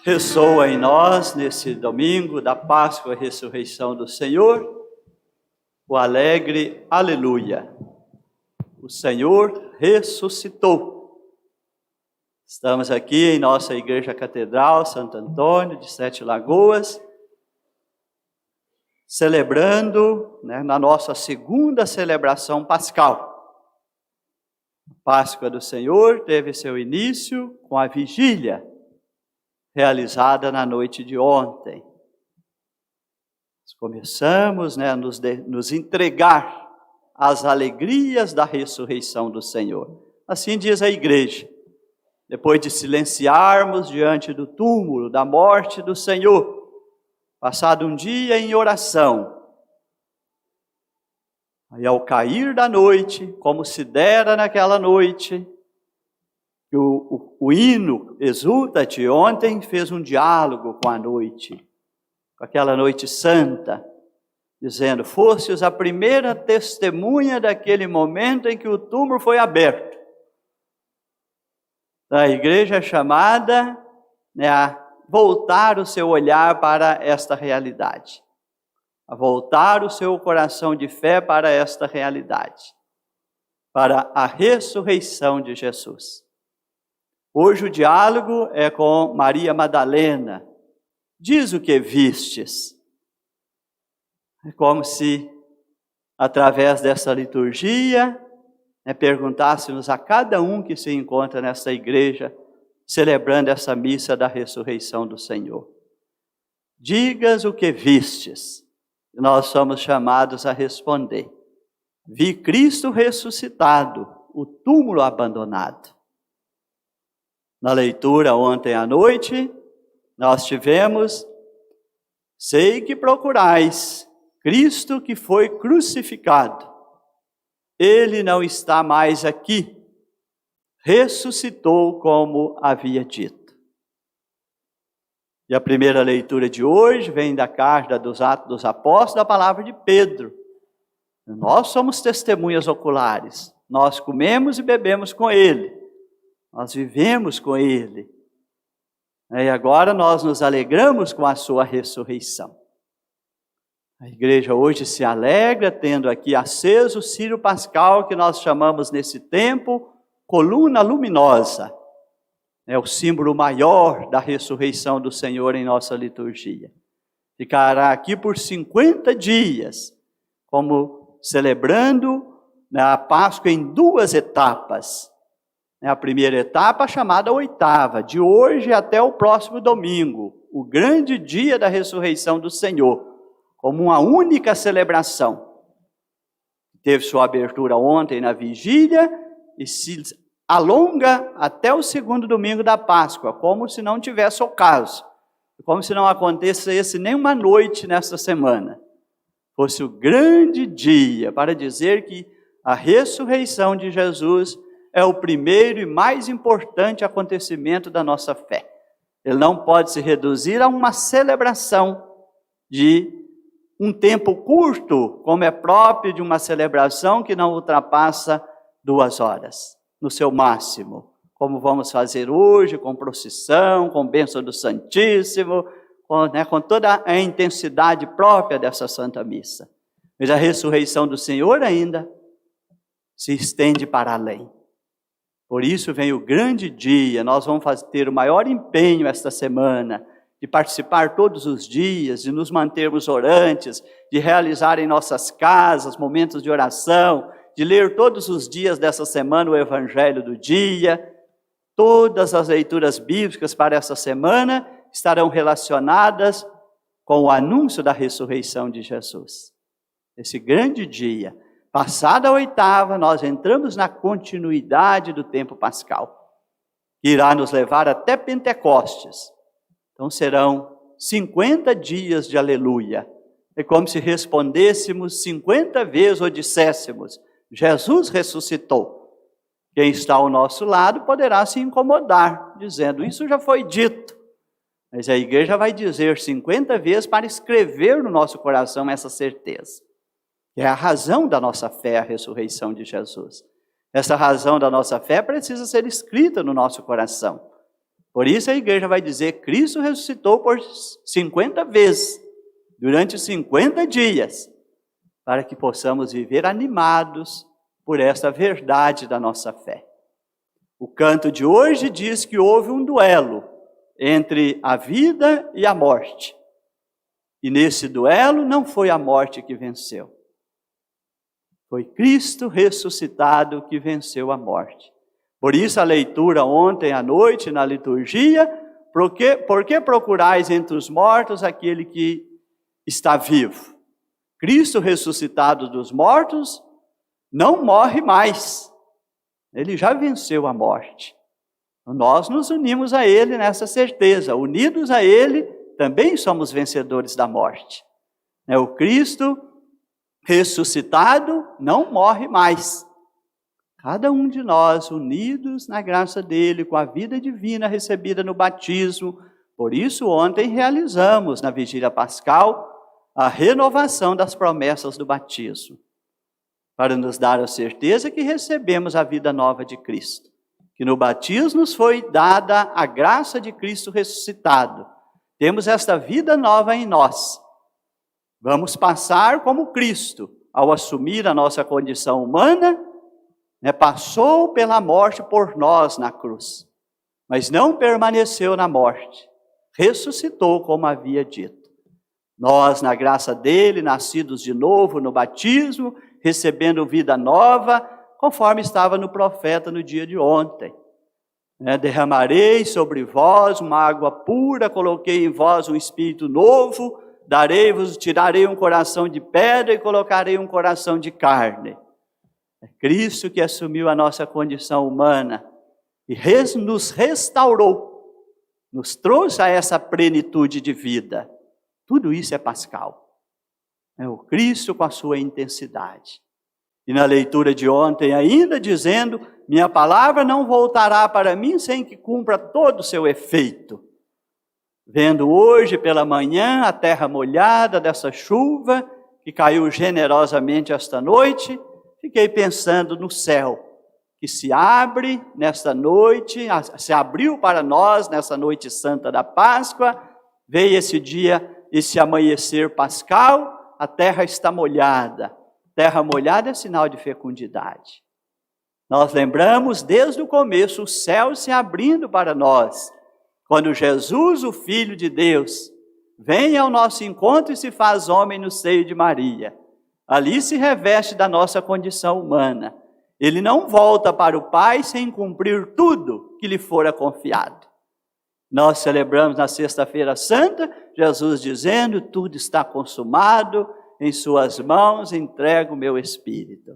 Ressoa em nós, nesse domingo da Páscoa e Ressurreição do Senhor, o alegre aleluia. O Senhor ressuscitou. Estamos aqui em nossa Igreja Catedral Santo Antônio de Sete Lagoas, celebrando, na nossa segunda celebração pascal. A Páscoa do Senhor teve seu início com a vigília, realizada na noite de ontem. Nós começamos a nos entregar às alegrias da ressurreição do Senhor. Assim diz a igreja. Depois de silenciarmos diante do túmulo da morte do Senhor, passado um dia em oração, aí ao cair da noite, como se dera naquela noite, o hino Exulta-te ontem fez um diálogo com a noite, com aquela noite santa, dizendo: fostes a primeira testemunha daquele momento em que o túmulo foi aberto. A igreja é chamada a voltar o seu olhar para esta realidade, a voltar o seu coração de fé para esta realidade, para a ressurreição de Jesus. Hoje o diálogo é com Maria Madalena. Diz o que vistes. É como se, através dessa liturgia, perguntássemos a cada um que se encontra nessa igreja, celebrando essa missa da ressurreição do Senhor. Digas o que vistes. E nós somos chamados a responder: vi Cristo ressuscitado, o túmulo abandonado. Na leitura ontem à noite, nós tivemos: sei que procurais Cristo que foi crucificado. Ele não está mais aqui. Ressuscitou como havia dito. E a primeira leitura de hoje vem da carta dos Atos dos Apóstolos, da palavra de Pedro. Nós somos testemunhas oculares. Nós comemos e bebemos com ele. Nós vivemos com ele. E agora nós nos alegramos com a sua ressurreição. A igreja hoje se alegra tendo aqui aceso o círio pascal, que nós chamamos nesse tempo coluna luminosa. É o símbolo maior da ressurreição do Senhor em nossa liturgia. Ficará aqui por 50 dias, como celebrando a Páscoa em duas etapas. A primeira etapa, chamada oitava, de hoje até o próximo domingo, o grande dia da ressurreição do Senhor, como uma única celebração. Teve sua abertura ontem na vigília e se alonga até o segundo domingo da Páscoa, como se não tivesse ocaso, como se não acontecesse nenhuma noite nesta semana. Fosse o grande dia para dizer que a ressurreição de Jesus é o primeiro e mais importante acontecimento da nossa fé. Ele não pode se reduzir a uma celebração de um tempo curto, como é próprio de uma celebração que não ultrapassa 2 horas, no seu máximo. Como vamos fazer hoje, com procissão, com bênção do Santíssimo, com toda a intensidade própria dessa Santa Missa. Mas a ressurreição do Senhor ainda se estende para além. Por isso vem o grande dia. Nós vamos ter o maior empenho esta semana, de participar todos os dias, de nos mantermos orantes, de realizar em nossas casas momentos de oração, de ler todos os dias dessa semana o Evangelho do dia. Todas as leituras bíblicas para essa semana estarão relacionadas com o anúncio da ressurreição de Jesus. Esse grande dia. Passada a oitava, nós entramos na continuidade do tempo pascal, que irá nos levar até Pentecostes. Então serão 50 dias de aleluia. É como se respondêssemos 50 vezes ou disséssemos: Jesus ressuscitou. Quem está ao nosso lado poderá se incomodar, dizendo: isso já foi dito. Mas a igreja vai dizer 50 vezes para escrever no nosso coração essa certeza. É a razão da nossa fé, a ressurreição de Jesus. Essa razão da nossa fé precisa ser escrita no nosso coração. Por isso a igreja vai dizer, Cristo ressuscitou por 50 vezes, durante 50 dias, para que possamos viver animados por essa verdade da nossa fé. O canto de hoje diz que houve um duelo entre a vida e a morte. E nesse duelo não foi a morte que venceu. Foi Cristo ressuscitado que venceu a morte. Por isso a leitura ontem à noite na liturgia, por que procurais entre os mortos aquele que está vivo? Cristo ressuscitado dos mortos não morre mais. Ele já venceu a morte. Nós nos unimos a Ele nessa certeza. Unidos a Ele, também somos vencedores da morte. O Cristo ressuscitado não morre mais. Cada um de nós unidos na graça dele, com a vida divina recebida no batismo. Por isso ontem realizamos na vigília pascal a renovação das promessas do batismo, para nos dar a certeza que recebemos a vida nova de Cristo. Que no batismo nos foi dada a graça de Cristo ressuscitado. Temos esta vida nova em nós. Vamos passar como Cristo, ao assumir a nossa condição humana, passou pela morte por nós na cruz, mas não permaneceu na morte, ressuscitou como havia dito. Nós, na graça dele, nascidos de novo no batismo, recebendo vida nova, conforme estava no profeta no dia de ontem. Derramarei sobre vós uma água pura, coloquei em vós um espírito novo, tirarei um coração de pedra e colocarei um coração de carne. É Cristo que assumiu a nossa condição humana e nos restaurou, nos trouxe a essa plenitude de vida. Tudo isso é pascal. É o Cristo com a sua intensidade. E na leitura de ontem ainda dizendo, minha palavra não voltará para mim sem que cumpra todo o seu efeito. Vendo hoje pela manhã a terra molhada dessa chuva que caiu generosamente esta noite, fiquei pensando no céu, que se abre nesta noite, se abriu para nós nessa noite santa da Páscoa, veio esse dia, esse amanhecer pascal, a terra está molhada. Terra molhada é sinal de fecundidade. Nós lembramos desde o começo o céu se abrindo para nós, quando Jesus, o Filho de Deus, vem ao nosso encontro e se faz homem no seio de Maria. Ali se reveste da nossa condição humana. Ele não volta para o Pai sem cumprir tudo que lhe fora confiado. Nós celebramos na Sexta-feira Santa, Jesus dizendo, tudo está consumado, em suas mãos entrego o meu Espírito.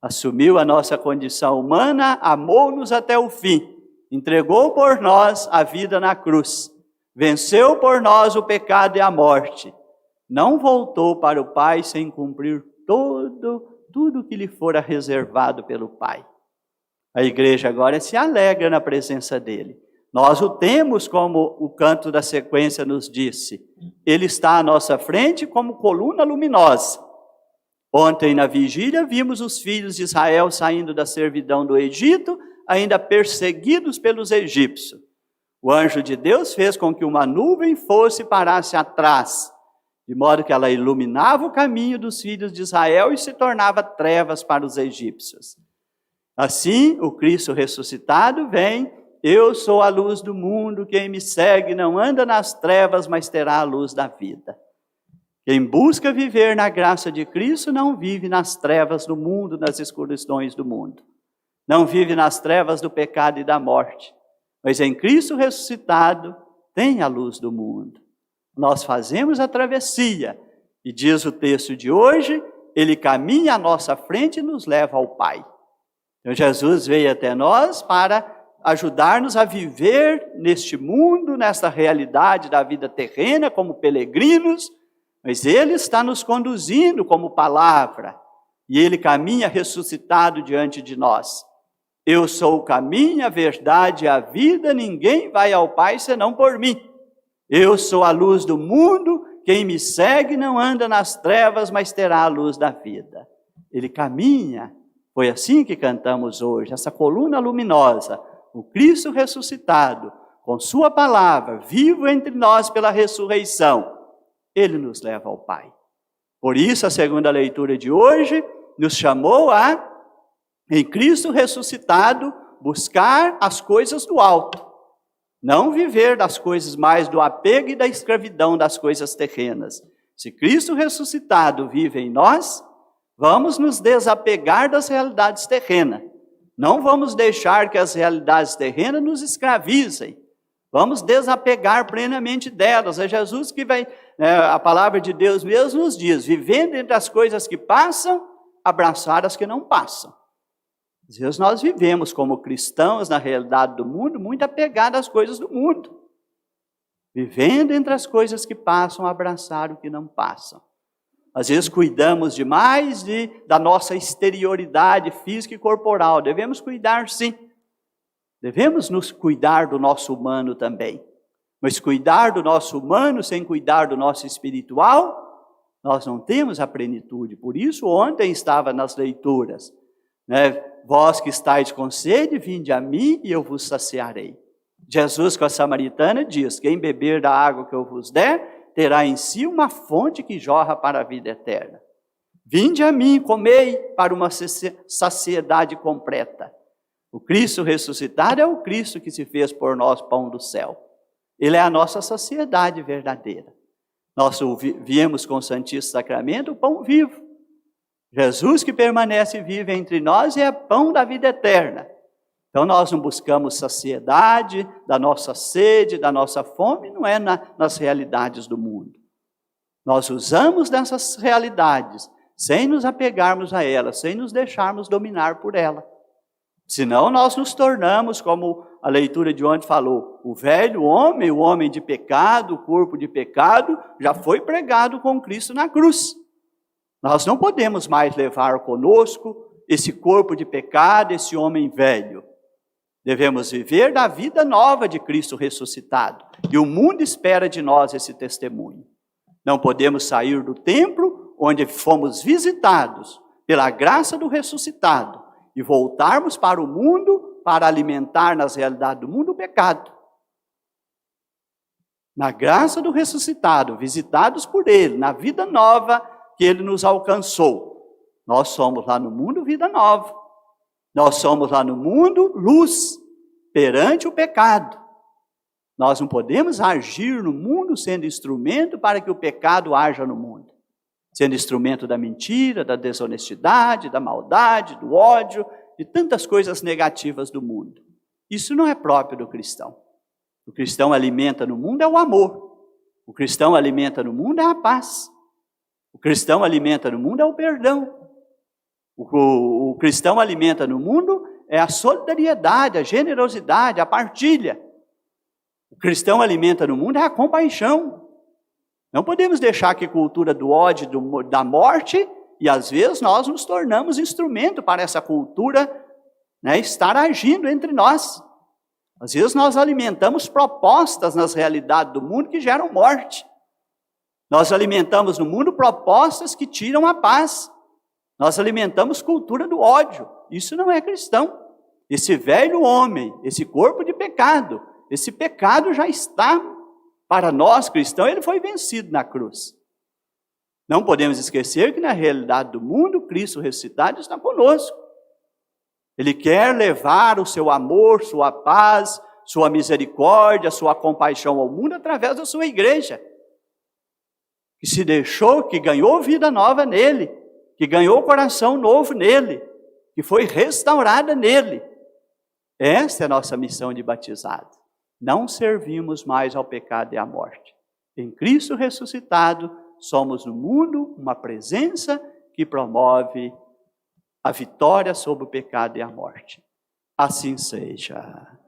Assumiu a nossa condição humana, amou-nos até o fim, entregou por nós a vida na cruz, venceu por nós o pecado e a morte. Não voltou para o Pai sem cumprir tudo que lhe fora reservado pelo Pai. A igreja agora se alegra na presença dele. Nós o temos, como o canto da sequência nos disse. Ele está à nossa frente como coluna luminosa. Ontem na vigília vimos os filhos de Israel saindo da servidão do Egito, ainda perseguidos pelos egípcios. O anjo de Deus fez com que uma nuvem fosse e parasse atrás, de modo que ela iluminava o caminho dos filhos de Israel e se tornava trevas para os egípcios. Assim, o Cristo ressuscitado vem, eu sou a luz do mundo, quem me segue não anda nas trevas, mas terá a luz da vida. Quem busca viver na graça de Cristo não vive nas trevas do mundo, nas escuridões do mundo. Não vive nas trevas do pecado e da morte, mas em Cristo ressuscitado tem a luz do mundo. Nós fazemos a travessia, e diz o texto de hoje, ele caminha à nossa frente e nos leva ao Pai. Então Jesus veio até nós para ajudar-nos a viver neste mundo, nesta realidade da vida terrena, como peregrinos, mas ele está nos conduzindo como palavra, e ele caminha ressuscitado diante de nós. Eu sou o caminho, a verdade e a vida, ninguém vai ao Pai senão por mim. Eu sou a luz do mundo, quem me segue não anda nas trevas, mas terá a luz da vida. Ele caminha, foi assim que cantamos hoje, essa coluna luminosa, o Cristo ressuscitado, com sua palavra, vivo entre nós pela ressurreição, ele nos leva ao Pai. Por isso, a segunda leitura de hoje nos chamou a, em Cristo ressuscitado, buscar as coisas do alto. Não viver das coisas mais do apego e da escravidão das coisas terrenas. Se Cristo ressuscitado vive em nós, vamos nos desapegar das realidades terrenas. Não vamos deixar que as realidades terrenas nos escravizem. Vamos desapegar plenamente delas. É Jesus que vai, a palavra de Deus mesmo nos diz, vivendo entre as coisas que passam, abraçar as que não passam. Às vezes nós vivemos como cristãos na realidade do mundo, muito apegados às coisas do mundo. Vivendo entre as coisas que passam, abraçar o que não passam. Às vezes cuidamos demais da nossa exterioridade física e corporal. Devemos cuidar sim. Devemos nos cuidar do nosso humano também. Mas cuidar do nosso humano sem cuidar do nosso espiritual, nós não temos a plenitude. Por isso ontem estava nas leituras, vós que estáis com sede, vinde a mim e eu vos saciarei. Jesus com a samaritana diz, quem beber da água que eu vos der, terá em si uma fonte que jorra para a vida eterna. Vinde a mim, comei para uma saciedade completa. O Cristo ressuscitado é o Cristo que se fez por nós pão do céu. Ele é a nossa saciedade verdadeira. Nós viemos com o Santíssimo Sacramento, o pão vivo. Jesus que permanece vivo entre nós é pão da vida eterna. Então nós não buscamos saciedade da nossa sede, da nossa fome, não é nas realidades do mundo. Nós usamos dessas realidades sem nos apegarmos a elas, sem nos deixarmos dominar por ela. Senão nós nos tornamos, como a leitura de ontem falou, o velho homem, o homem de pecado, o corpo de pecado, já foi pregado com Cristo na cruz. Nós não podemos mais levar conosco esse corpo de pecado, esse homem velho. Devemos viver da vida nova de Cristo ressuscitado. E o mundo espera de nós esse testemunho. Não podemos sair do templo onde fomos visitados pela graça do ressuscitado e voltarmos para o mundo para alimentar nas realidades do mundo o pecado. Na graça do ressuscitado, visitados por Ele, na vida nova que Ele nos alcançou. Nós somos lá no mundo vida nova. Nós somos lá no mundo luz, perante o pecado. Nós não podemos agir no mundo sendo instrumento para que o pecado haja no mundo. Sendo instrumento da mentira, da desonestidade, da maldade, do ódio, de tantas coisas negativas do mundo. Isso não é próprio do cristão. O cristão alimenta no mundo é o amor. O cristão alimenta no mundo é a paz. O cristão alimenta no mundo é o perdão. O cristão alimenta no mundo é a solidariedade, a generosidade, a partilha. O cristão alimenta no mundo é a compaixão. Não podemos deixar que a cultura do ódio, da morte, e às vezes nós nos tornamos instrumento para essa cultura estar agindo entre nós. Às vezes nós alimentamos propostas nas realidades do mundo que geram morte. Nós alimentamos no mundo propostas que tiram a paz. Nós alimentamos cultura do ódio. Isso não é cristão. Esse velho homem, esse corpo de pecado, esse pecado já está, para nós cristãos, ele foi vencido na cruz. Não podemos esquecer que na realidade do mundo, Cristo ressuscitado está conosco. Ele quer levar o seu amor, sua paz, sua misericórdia, sua compaixão ao mundo através da sua igreja. Que se deixou, que ganhou vida nova nele, que ganhou coração novo nele, que foi restaurada nele. Essa é a nossa missão de batizado. Não servimos mais ao pecado e à morte. Em Cristo ressuscitado, somos no mundo uma presença que promove a vitória sobre o pecado e a morte. Assim seja.